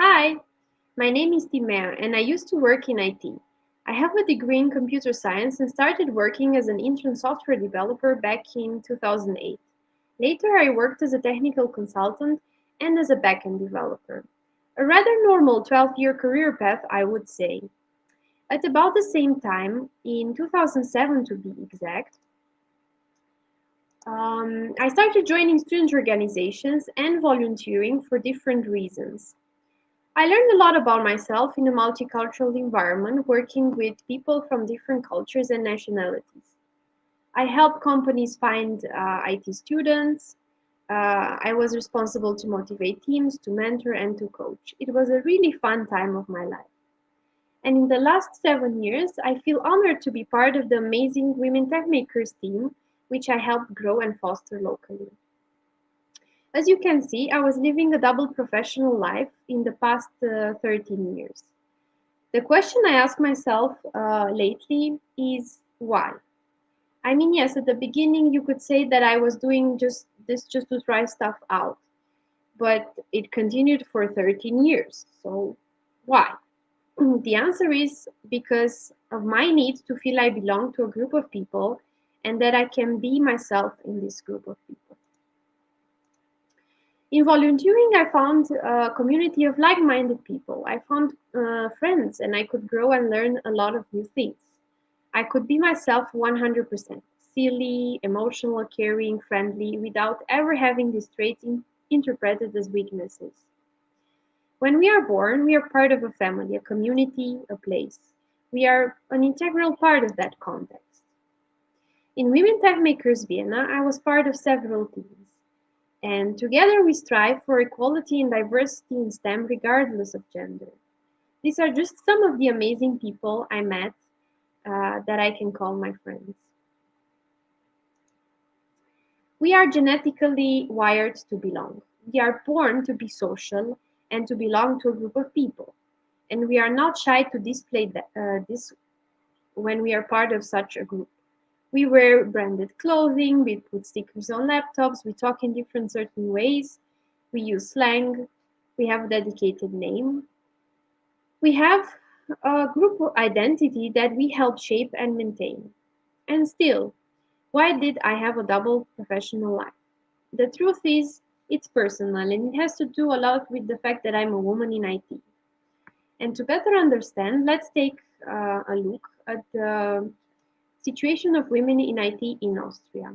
Hi, my name is Timea and I used to work in IT. I have a degree in computer science and started working as an intern software developer back in 2008. Later, I worked as a technical consultant and as a backend developer. A rather normal 12-year career path, I would say. At about the same time, in 2007 to be exact, I started joining student organizations and volunteering for different reasons. I learned a lot about myself in a multicultural environment, working with people from different cultures and nationalities. I helped companies find IT students. I was responsible to motivate teams, to mentor, and to coach. It was a really fun time of my life. And in the last 7 years, I feel honored to be part of the amazing Women Techmakers team, which I helped grow and foster locally. As you can see, I was living a double professional life in the past 13 years. The question I ask myself lately is why? I mean, yes, at the beginning you could say that I was doing just to try stuff out, but it continued for 13 years. So why? The answer is because of my need to feel I belong to a group of people and that I can be myself in this group of people. In volunteering, I found a community of like minded people. I found friends and I could grow and learn a lot of new things. I could be myself 100%, silly, emotional, caring, friendly, without ever having these traits interpreted as weaknesses. When we are born, we are part of a family, a community, a place. We are an integral part of that context. In Women Techmakers Vienna, I was part of several teams. And together we strive for equality and diversity in STEM regardless of gender. These are just some of the amazing people I met that I can call my friends. We are genetically wired to belong. We are born to be social and to belong to a group of people. And we are not shy to display this when we are part of such a group. We wear branded clothing, we put stickers on laptops, we talk in different certain ways, we use slang, we have a dedicated name. We have a group identity that we help shape and maintain. And still, why did I have a double professional life? The truth is, it's personal and it has to do a lot with the fact that I'm a woman in IT. And to better understand, let's take a look at the situation of women in IT in Austria.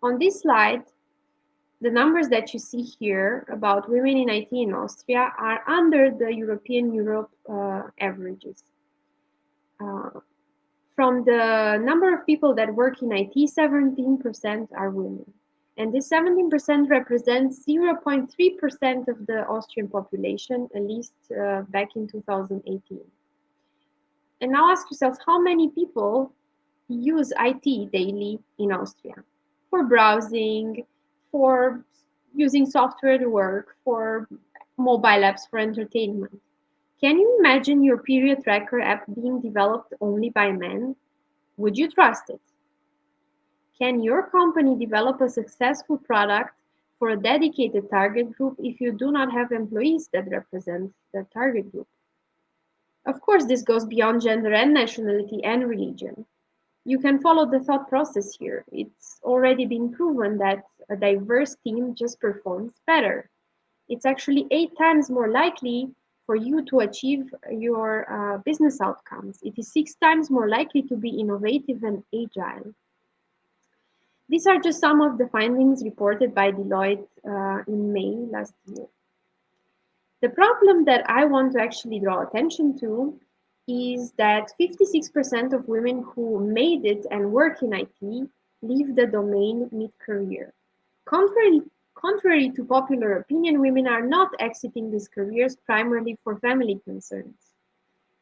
On this slide, the numbers that you see here about women in IT in Austria are under the European Europe averages. Uh, from the number of people that work in IT, 17% are women. And this 17% represents 0.3% of the Austrian population, at least back in 2018. And now ask yourselves, how many people use IT daily in Austria? For browsing, for using software to work, for mobile apps for entertainment. Can you imagine your period tracker app being developed only by men? Would you trust it? Can your company develop a successful product for a dedicated target group if you do not have employees that represent the target group? Of course, this goes beyond gender and nationality and religion. You can follow the thought process here. It's already been proven that a diverse team just performs better. It's actually 8 times more likely for you to achieve your business outcomes. It is 6 times more likely to be innovative and agile. These are just some of the findings reported by Deloitte in May last year. The problem that I want to actually draw attention to is that 56% of women who made it and work in IT leave the domain mid-career. Contrary to popular opinion, women are not exiting these careers primarily for family concerns.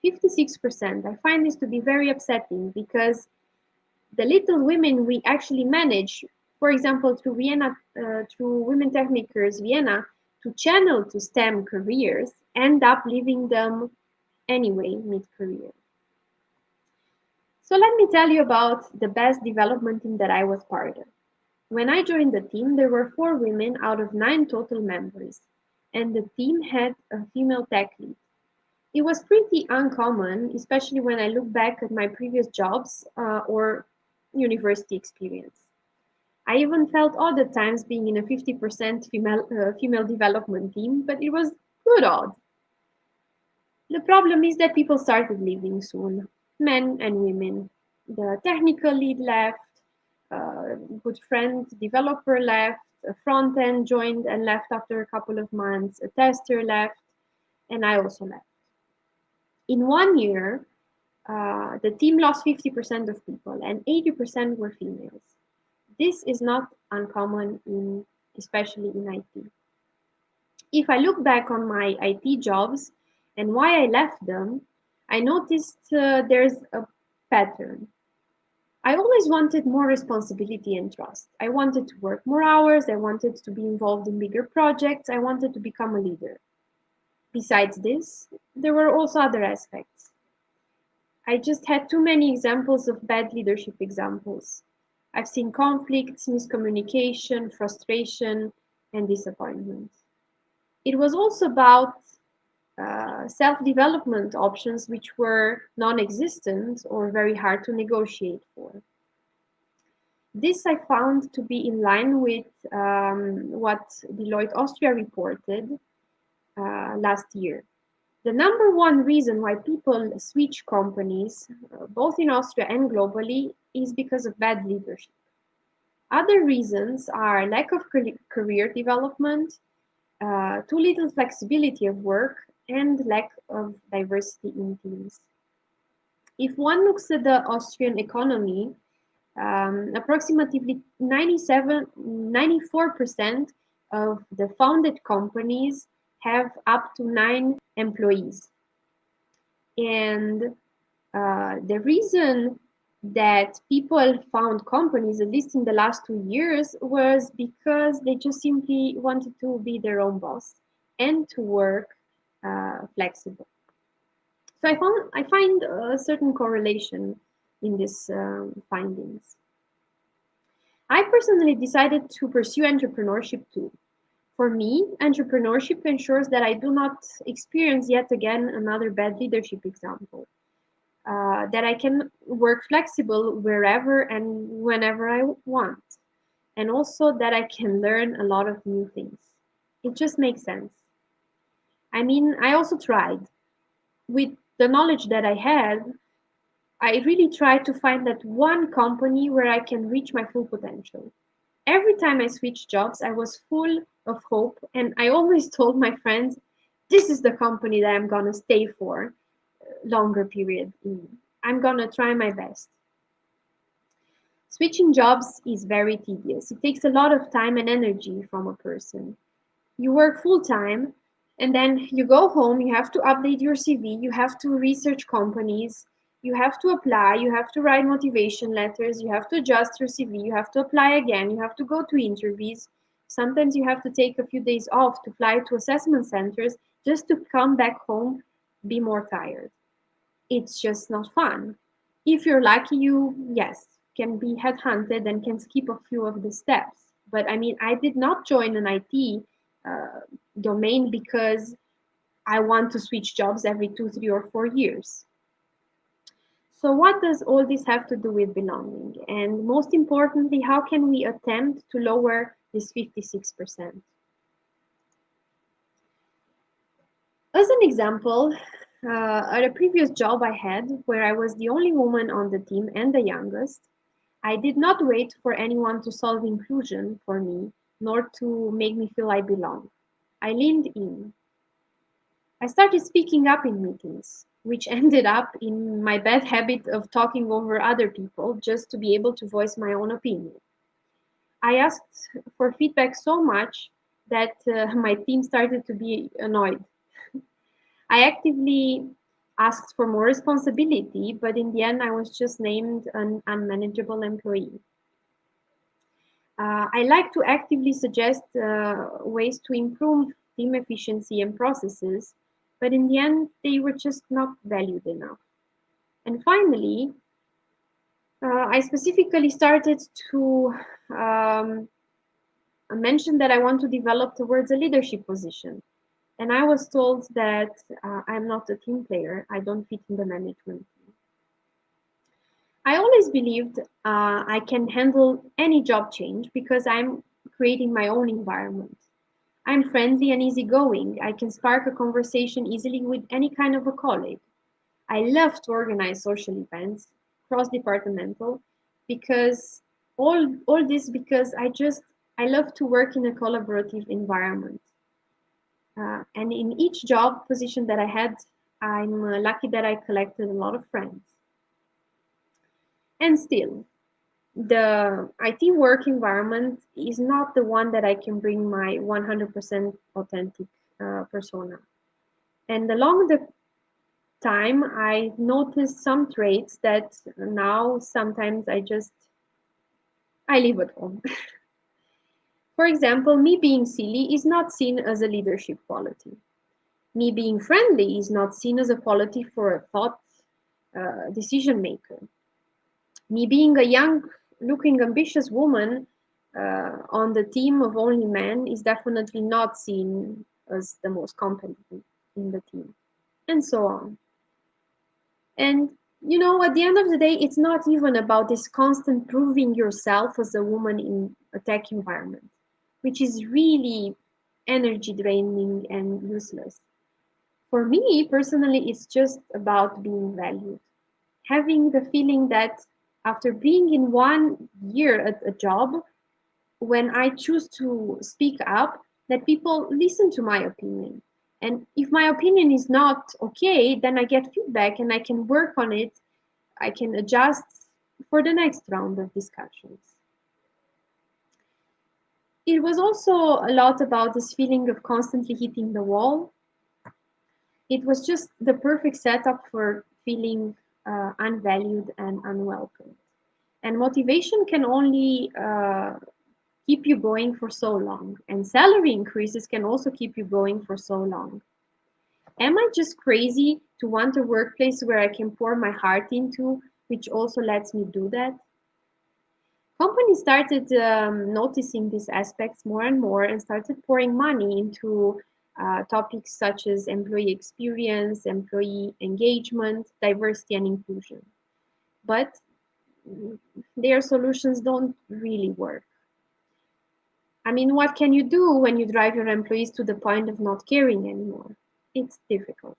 56%. I find this to be very upsetting because the little women we actually manage, for example, through through Women Techmakers Vienna, to channel to STEM careers, end up leaving them anyway mid-career. So let me tell you about the best development team that I was part of. When I joined the team, there were 4 women out of 9 total members. and the team had a female tech lead. It was pretty uncommon, especially when I look back at my previous jobs or university experience. I even felt odd at times being in a 50% female development team, but it was good odd. The problem is that people started leaving soon, men and women. The technical lead left, a good friend developer left, a front end joined and left after a couple of months, a tester left, and I also left. In 1 year, the team lost 50% of people, and 80% were females. This is not uncommon especially in IT. If I look back on my IT jobs and why I left them, I noticed there's a pattern. I always wanted more responsibility and trust. I wanted to work more hours. I wanted to be involved in bigger projects. I wanted to become a leader. Besides this, there were also other aspects. I just had too many examples of bad leadership examples. I've seen conflicts, miscommunication, frustration, and disappointment. It was also about self-development options which were non-existent or very hard to negotiate for. This I found to be in line with what Deloitte Austria reported last year. The number one reason why people switch companies, both in Austria and globally, is because of bad leadership. Other reasons are lack of career development, too little flexibility of work, and lack of diversity in teams. If one looks at the Austrian economy, approximately 94% of the founded companies have up to 9 employees. And the reason that people found companies, at least in the last 2 years, was because they just simply wanted to be their own boss and to work flexible. So I find a certain correlation in these findings. I personally decided to pursue entrepreneurship too. For me, entrepreneurship ensures that I do not experience yet again another bad leadership example. That I can work flexible wherever and whenever I want. And also that I can learn a lot of new things. It just makes sense. I mean, I also tried. With the knowledge that I had, I really tried to find that one company where I can reach my full potential. Every time I switched jobs, I was full of hope, and I always told my friends, this is the company that I'm gonna stay for longer period. I'm gonna try my best. Switching jobs is very tedious. It takes a lot of time and energy from a person. You work full time and then you go home, you have to update your CV, you have to research companies, you have to apply, you have to write motivation letters, you have to adjust your CV, you have to apply again, you have to go to interviews. Sometimes you have to take a few days off to fly to assessment centers just to come back home, be more tired. It's just not fun. If you're lucky, yes, can be headhunted and can skip a few of the steps. But I mean, I did not join an IT domain because I want to switch jobs every 2, 3, or 4 years. So what does all this have to do with belonging? And most importantly, how can we attempt to lower this 56%? As an example, at a previous job I had, where I was the only woman on the team and the youngest, I did not wait for anyone to solve inclusion for me, nor to make me feel I belong. I leaned in. I started speaking up in meetings, which ended up in my bad habit of talking over other people just to be able to voice my own opinion. I asked for feedback so much that my team started to be annoyed. I actively asked for more responsibility, but in the end, I was just named an unmanageable employee. I like to actively suggest ways to improve team efficiency and processes, but in the end, they were just not valued enough. And finally, I specifically started to mention that I want to develop towards a leadership position. And I was told that I'm not a team player, I don't fit in the management team. I always believed I can handle any job change because I'm creating my own environment. I'm friendly and easygoing. I can spark a conversation easily with any kind of a colleague. I love to organize social events, cross-departmental, because all this because I love to work in a collaborative environment. And in each job position that I had, I'm lucky that I collected a lot of friends. And still, the IT work environment is not the one that I can bring my 100% authentic persona. And along the time, I noticed some traits that now sometimes I live at home. For example, me being silly is not seen as a leadership quality. Me being friendly is not seen as a quality for a thought decision maker. Me being a young looking ambitious woman on the team of only men is definitely not seen as the most competent in the team, and so on. And at the end of the day, it's not even about this constant proving yourself as a woman in a tech environment, which is really energy draining and useless. For me personally, it's just about being valued, having the feeling that after being in 1 year at a job, when I choose to speak up, that people listen to my opinion. And if my opinion is not okay, then I get feedback and I can work on it. I can adjust for the next round of discussions. It was also a lot about this feeling of constantly hitting the wall. It was just the perfect setup for feeling unvalued and unwelcome. And motivation can only keep you going for so long, and salary increases can also keep you going for so long. Am I just crazy to want a workplace where I can pour my heart into, which also lets me do that? Companies started noticing these aspects more and more and started pouring money into topics such as employee experience, employee engagement, diversity, and inclusion. But their solutions don't really work. I mean, what can you do when you drive your employees to the point of not caring anymore? It's difficult.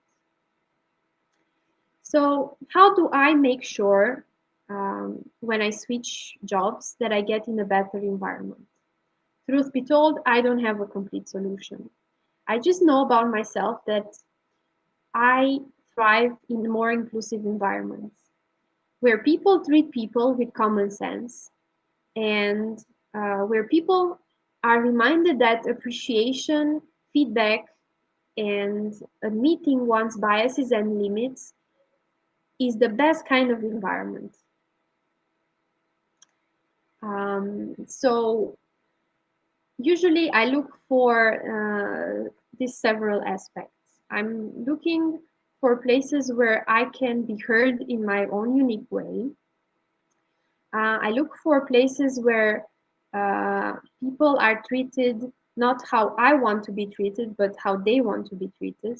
So, how do I make sure when I switch jobs that I get in a better environment? Truth be told, I don't have a complete solution. I just know about myself that I thrive in more inclusive environments where people treat people with common sense and where people are reminded that appreciation, feedback, and admitting one's biases and limits is the best kind of environment. So usually I look for these several aspects. I'm looking for places where I can be heard in my own unique way. I look for places where people are treated not how I want to be treated, but how they want to be treated.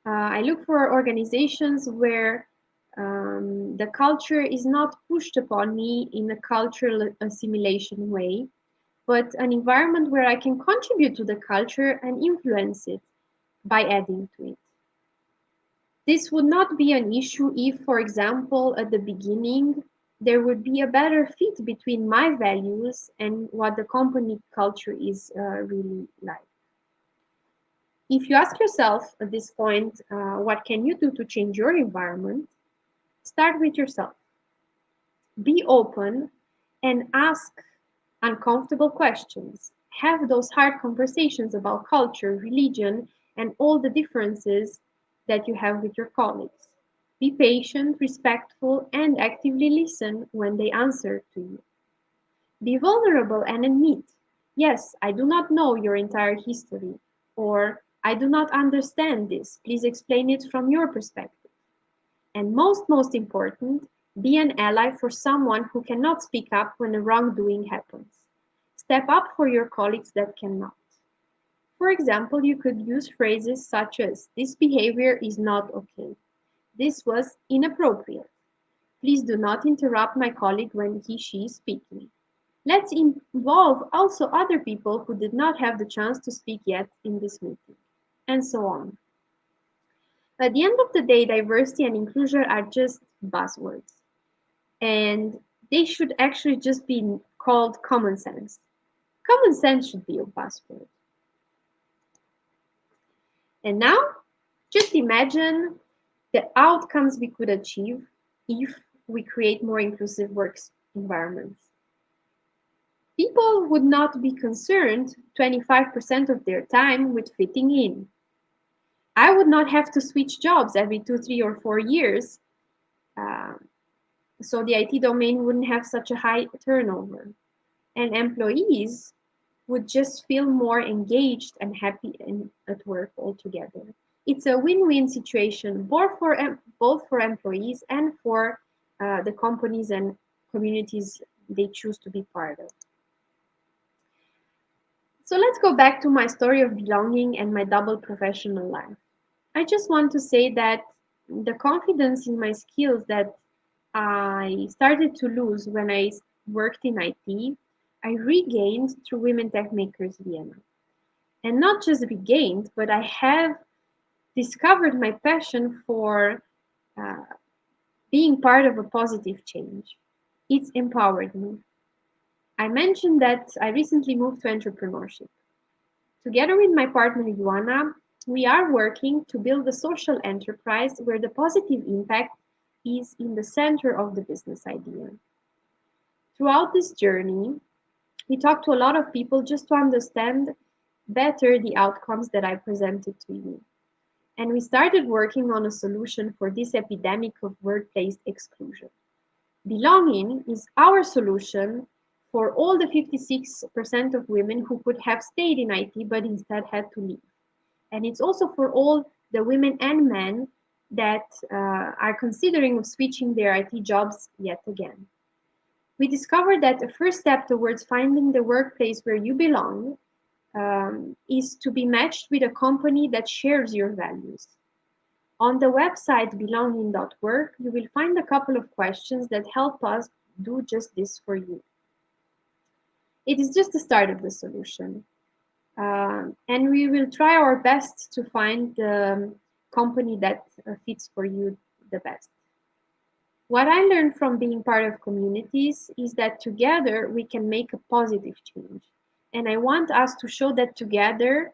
I look for organizations where the culture is not pushed upon me in a cultural assimilation way, but an environment where I can contribute to the culture and influence it by adding to it. This would not be an issue if, for example, at the beginning, there would be a better fit between my values and what the company culture is really like. If you ask yourself at this point, what can you do to change your environment? Start with yourself. Be open and ask uncomfortable questions. Have those hard conversations about culture, religion, and all the differences that you have with your colleagues. Be patient, respectful, and actively listen when they answer to you. Be vulnerable and admit, yes, I do not know your entire history, or I do not understand this. Please explain it from your perspective. And most important, be an ally for someone who cannot speak up when a wrongdoing happens. Step up for your colleagues that cannot. For example, you could use phrases such as, "This behavior is not okay. This was inappropriate. Please do not interrupt my colleague when she is speaking. Let's involve also other people who did not have the chance to speak yet in this meeting," and so on. At the end of the day, diversity and inclusion are just buzzwords, and they should actually just be called common sense. Common sense should be a buzzword. And now, just imagine the outcomes we could achieve if we create more inclusive work environments. People would not be concerned 25% of their time with fitting in. I would not have to switch jobs every 2, 3, or 4 years, so the IT domain wouldn't have such a high turnover. And employees would just feel more engaged and happy at work altogether. It's a win-win situation, both for employees and for the companies and communities they choose to be part of. So let's go back to my story of belonging and my double professional life. I just want to say that the confidence in my skills that I started to lose when I worked in IT, I regained through Women Techmakers Vienna. And not just regained, but I have discovered my passion for being part of a positive change. It's empowered me. I mentioned that I recently moved to entrepreneurship. Together with my partner Ioana, we are working to build a social enterprise where the positive impact is in the center of the business idea. Throughout this journey, we talked to a lot of people just to understand better the outcomes that I presented to you. And we started working on a solution for this epidemic of workplace exclusion. BELONGin is our solution for all the 56% of women who could have stayed in IT but instead had to leave. And it's also for all the women and men that are considering switching their IT jobs yet again. We discovered that the first step towards finding the workplace where you belong is to be matched with a company that shares your values. On the website belongin.work, you will find a couple of questions that help us do just this for you. It is just the start of the solution. And we will try our best to find the company that fits for you the best. What I learned from being part of communities is that together we can make a positive change. And I want us to show that together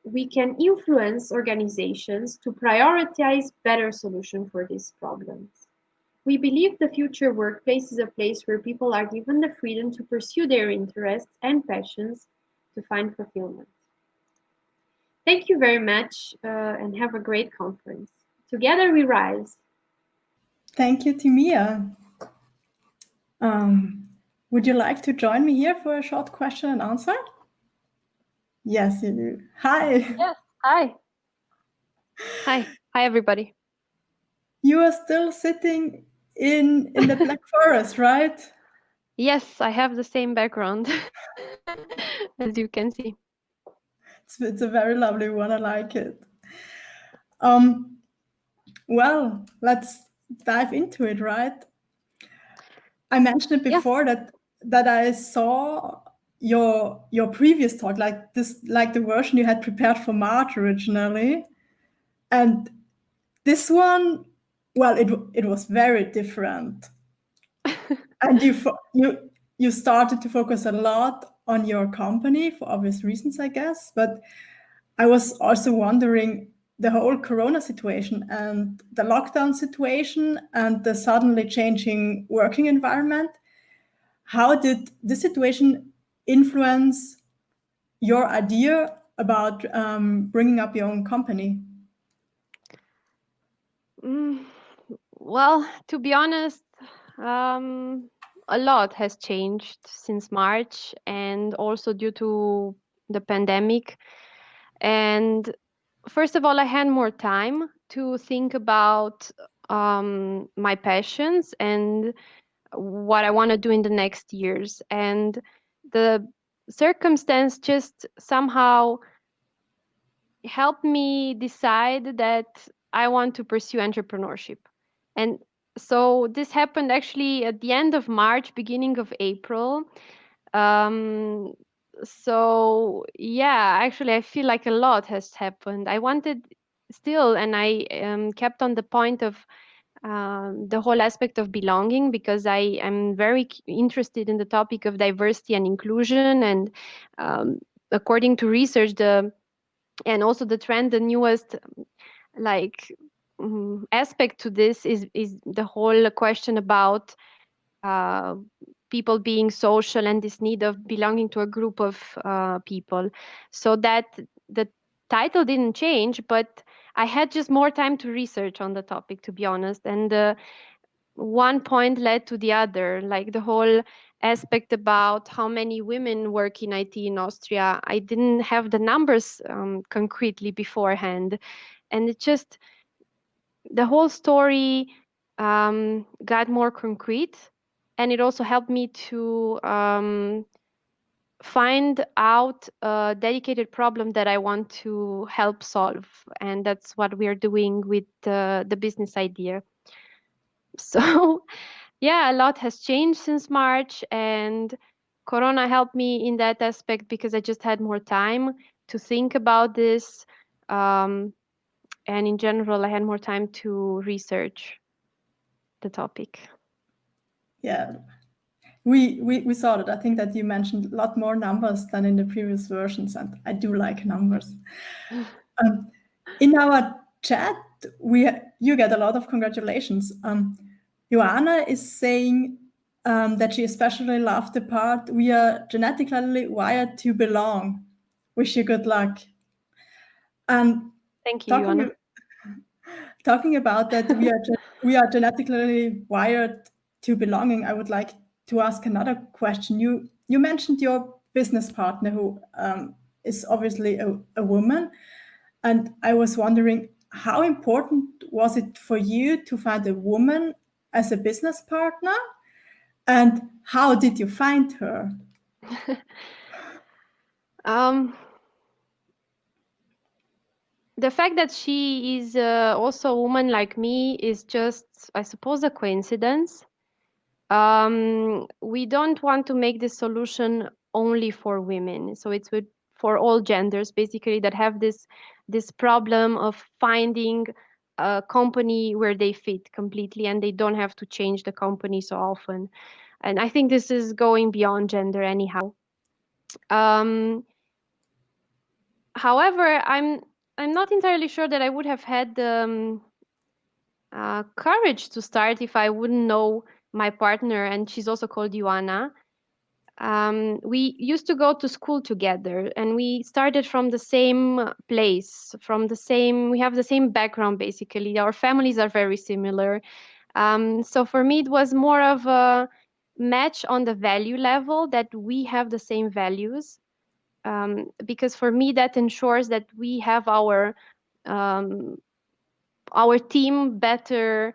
we can influence organizations to prioritize better solutions for these problems. We believe the future workplace is a place where people are given the freedom to pursue their interests and passions to find fulfillment. Thank you very much and have a great conference. Together we rise. Thank you, Timea. Would you like to join me here for a short question and answer? Yes, you do. Hi. Yes, hi. Hi, everybody. You are still sitting in the Black Forest, right? Yes, I have the same background, as you can see. It's a very lovely one. I like it. Well, let's dive into it, right? I mentioned it before that I saw your previous talk, like the version you had prepared for March originally, and this one, well, it was very different, and you started to focus a lot on your company for obvious reasons, I guess. But I was also wondering, the whole Corona situation and the lockdown situation and the suddenly changing working environment, how did this situation influence your idea about bringing up your own company? Well, to be honest, a lot has changed since March, and also due to the pandemic. And first of all, I had more time to think about my passions and what I want to do in the next years. And the circumstance just somehow helped me decide that I want to pursue entrepreneurship. And so this happened actually at the end of March, beginning of April. Um, so yeah, actually, I feel like a lot has happened. I wanted still, and I kept on the point of the whole aspect of belonging, because I am very interested in the topic of diversity and inclusion. And um, according to research, and also the trend, the newest like aspect to this is the whole question about uh, people being social and this need of belonging to a group of people. So that the title didn't change, but I had just more time to research on the topic, to be honest. And one point led to the other, like the whole aspect about how many women work in IT in Austria. I didn't have the numbers concretely beforehand. And it just, the whole story got more concrete. And it also helped me to find out a dedicated problem that I want to help solve. And that's what we are doing with the business idea. So yeah, a lot has changed since March, and Corona helped me in that aspect because I just had more time to think about this. Um, and in general, I had more time to research the topic. Yeah, we saw that. I think that you mentioned a lot more numbers than in the previous versions, and I do like numbers. In our chat, you get a lot of congratulations. Joanna is saying that she especially loved the part, "We are genetically wired to belong. Wish you good luck." Thank you, Joanna. Talking about that, we are genetically wired to belonging. I would like to ask another question. You mentioned your business partner, who is obviously a woman, and I was wondering, how important was it for you to find a woman as a business partner, and how did you find her? The fact that she is also a woman like me is just, I suppose, a coincidence. We don't want to make this solution only for women. So it's for all genders, basically, that have this problem of finding a company where they fit completely and they don't have to change the company so often. And I think this is going beyond gender anyhow. However, I'm not entirely sure that I would have had the courage to start if I wouldn't know my partner, and she's also called Ioana. We used to go to school together, and we started from the same place, we have the same background, basically. Our families are very similar. So for me, it was more of a match on the value level, that we have the same values. Because for me, that ensures that we have um, our team better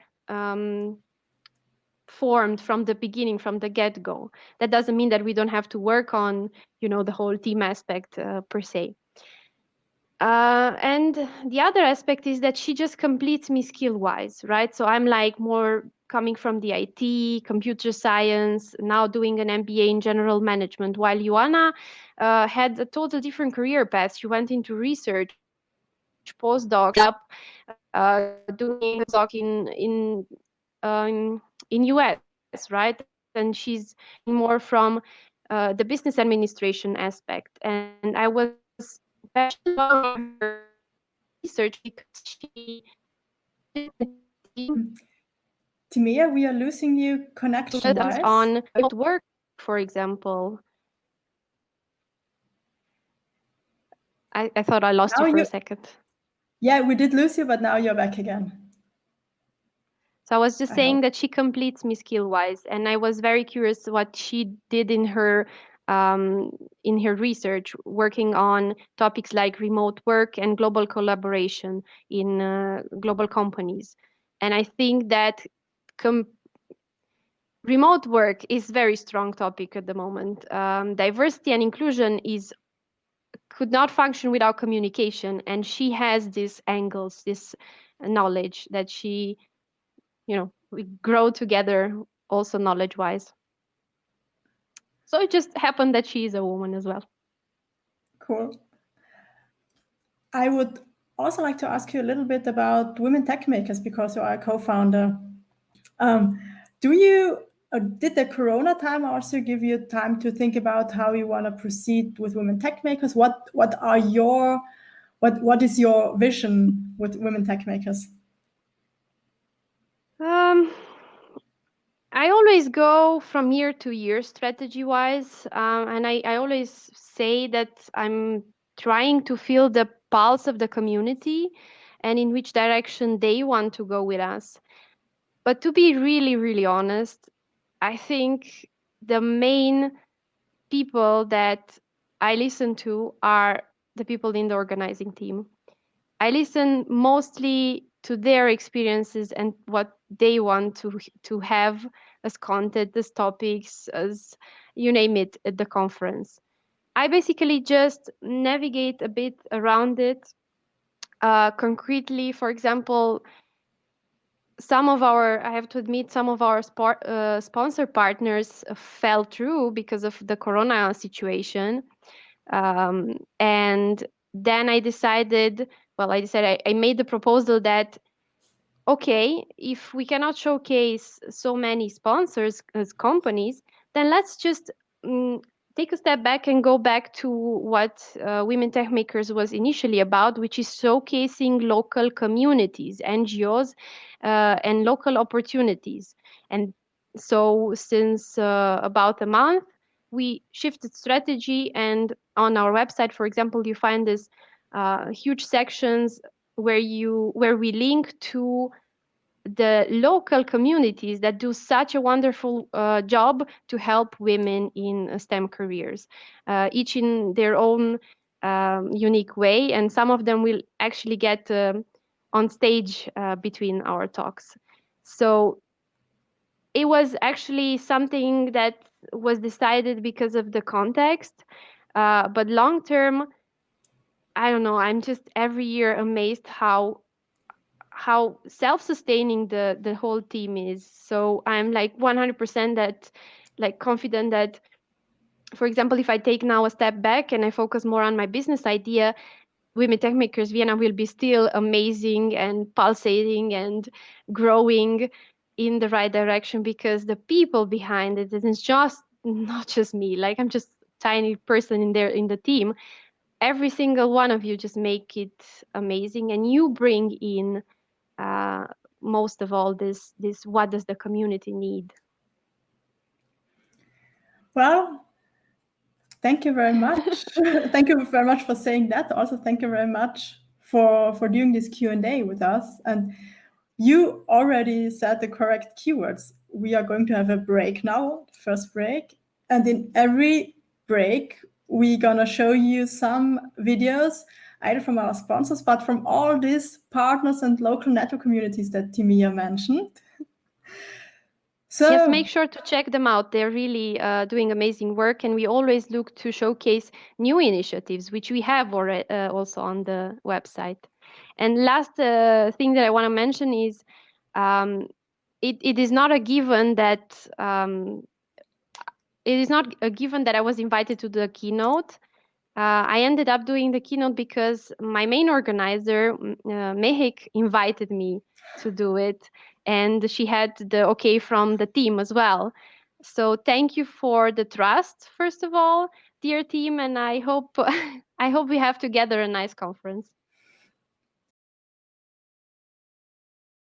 formed from the beginning, from the get-go. That doesn't mean that we don't have to work on, the whole team aspect per se. And the other aspect is that she just completes me skill-wise, right? So I'm like more coming from the IT, computer science, now doing an MBA in general management, while Ioana had a total different career path. She went into research, postdoc, doing a postdoc in US, right? And she's coming more from the business administration aspect. And I was especially loving her research because she Timea, we are losing you connection-wise. on remote work, for example. I thought I lost you for a second. Yeah, we did lose you, but now you're back again. So I was just saying that she completes me skill-wise, and I was very curious what she did in her research, working on topics like remote work and global collaboration in global companies. And I think that remote work is very strong topic at the moment. Diversity and inclusion could not function without communication, and she has these angles, this knowledge that we grow together, also knowledge wise. So it just happened that she is a woman as well. Cool. I would also like to ask you a little bit about Women Techmakers, because you are a co-founder. Did the Corona time also give you time to think about how you want to proceed with Women Techmakers? What is your vision with Women Techmakers? I always go from year to year strategy wise, and I always say that I'm trying to feel the pulse of the community and in which direction they want to go with us. But to be really, really honest, I think the main people that I listen to are the people in the organizing team. I listen mostly to their experiences and what they want to have as content, as topics, as you name it at the conference. I basically just navigate a bit around it. Concretely, for example, I have to admit, some of our sponsor partners fell through because of the Corona situation. And then I decided, I made the proposal that, okay, if we cannot showcase so many sponsors as companies, then let's just take a step back and go back to what Women Techmakers was initially about, which is showcasing local communities, NGOs, and local opportunities. And so since about a month, we shifted strategy, and on our website, for example, you find this huge sections where we link to the local communities that do such a wonderful job to help women in STEM careers, each in their own unique way. And some of them will actually get on stage between our talks. So it was actually something that was decided because of the context. But long term, I don't know, I'm just every year amazed how self-sustaining the whole team is. So I'm like 100% that, like, confident that, for example, if I take now a step back and I focus more on my business idea, Women Techmakers Vienna will be still amazing and pulsating and growing in the right direction, because the people behind it is just not just me. Like, I'm just a tiny person in the team. Every single one of you just make it amazing, and you bring in most of all this what does the community need. Well, thank you very much. Thank you very much for saying that. Also, thank you very much for doing this Q&A with us. And you already said the correct keywords. We are going to have a break now, first break. And in every break, we're going to show you some videos, either from our sponsors, but from all these partners and local network communities that Timea mentioned. So yes, make sure to check them out. They're really doing amazing work, and we always look to showcase new initiatives, which we have already also on the website. And last thing that I want to mention is it is not a given that I was invited to the keynote. I ended up doing the keynote because my main organizer, Mehik, invited me to do it, and she had the okay from the team as well. So thank you for the trust, first of all, dear team, and I hope we have together a nice conference.